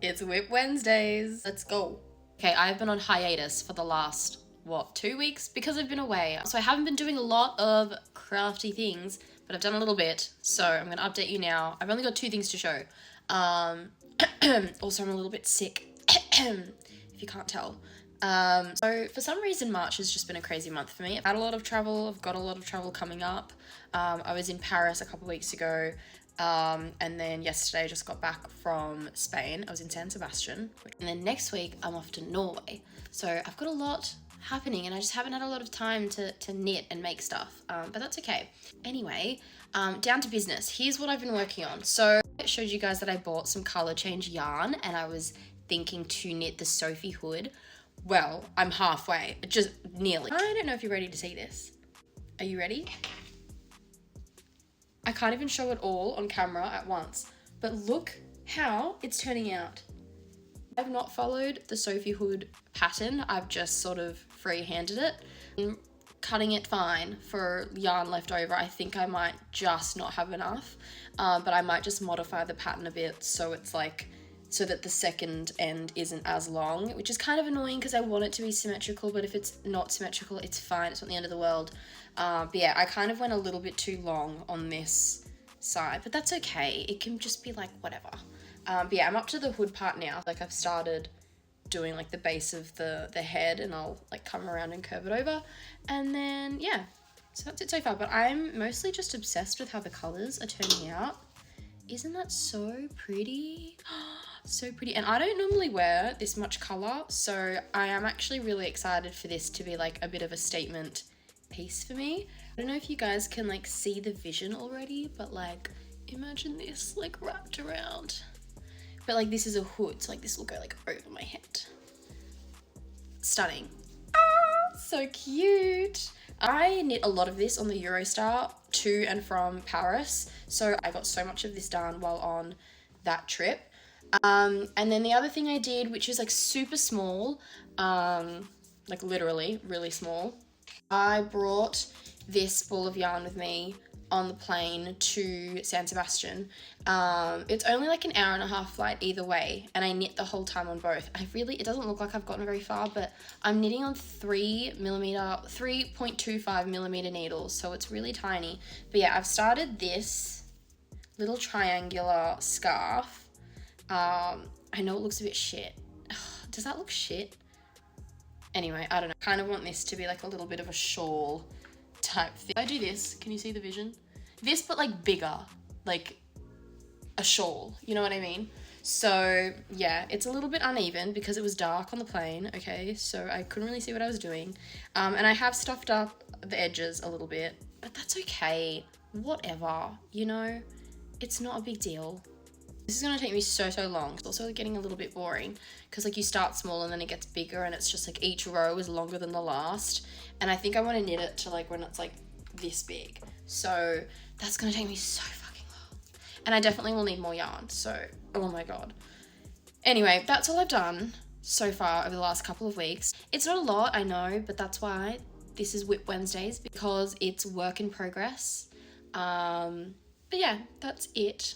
It's WIP Wednesdays. Let's go. Okay, I've been on hiatus for the last, 2 weeks? Because I've been away. So I haven't been doing a lot of crafty things, but I've done a little bit. So I'm going to update you now. I've only got 2 things to show. Also, I'm a little bit sick, if you can't tell. So for some reason, March has just been a crazy month for me. I've had a lot of travel. I've got a lot of travel coming up. I was in Paris a couple weeks ago. And then yesterday I just got back from Spain. I was in San Sebastian. And then next week I'm off to Norway. So I've got a lot happening and I just haven't had a lot of time to knit and make stuff. But that's okay. Anyway, down to business. Here's what I've been working on. So I showed you guys that I bought some color change yarn and I was thinking to knit the Sophie Hood. Well, I'm halfway, just nearly. I don't know if you're ready to see this. Are you ready? I can't even show it all on camera at once, but look how it's turning out. I've not followed the Sophie Hood pattern. I've just sort of free-handed it. I'm cutting it fine for yarn left over. I think I might just not have enough, but I might just modify the pattern a bit so it's like, so that the second end isn't as long, which is kind of annoying because I want it to be symmetrical, but if it's not symmetrical, it's fine. It's not the end of the world. But yeah, I kind of went a little bit too long on this side, but that's okay. It can just be like whatever. But yeah, I'm up to the hood part now. Like I've started doing like the base of the head and I'll like come around and curve it over. And then yeah, so that's it so far. But I'm mostly just obsessed with how the colors are turning out. Isn't that so pretty? So pretty. And I don't normally wear this much color, so I am actually really excited for this to be like a bit of a statement piece for me. I don't know if you guys can like see the vision already, but like imagine this like wrapped around. But like this is a hood, so like this will go like over my head. Stunning. Ah, so cute. I knit a lot of this on the Eurostar to and from Paris, so I got so much of this done while on that trip. And then the other thing I did, which is like super small, like literally really small, I brought this ball of yarn with me on the plane to San Sebastian. It's only like an hour and a half flight either way, and I knit the whole time on both. It doesn't look like I've gotten very far, but I'm knitting on 3.25 millimeter needles, so it's really tiny. But yeah, I've started this little triangular scarf. I know it looks a bit shit. Does that look shit? Anyway, I don't know. I kind of want this to be like a little bit of a shawl type thing. If I do this, can you see the vision? This, but like bigger, like a shawl, you know what I mean? So yeah, it's a little bit uneven because it was dark on the plane, okay? So I couldn't really see what I was doing. And I have stuffed up the edges a little bit, but that's okay. Whatever, you know? It's not a big deal. This is going to take me so long. It's also getting a little bit boring because like you start small and then it gets bigger and it's just like each row is longer than the last. And I think I want to knit it to like when it's like this big. So that's going to take me so fucking long. And I definitely will need more yarn. So, oh my God. Anyway, that's all I've done so far over the last couple of weeks. It's not a lot, I know, but that's why this is WIP Wednesdays, because it's work in progress. But yeah, that's it.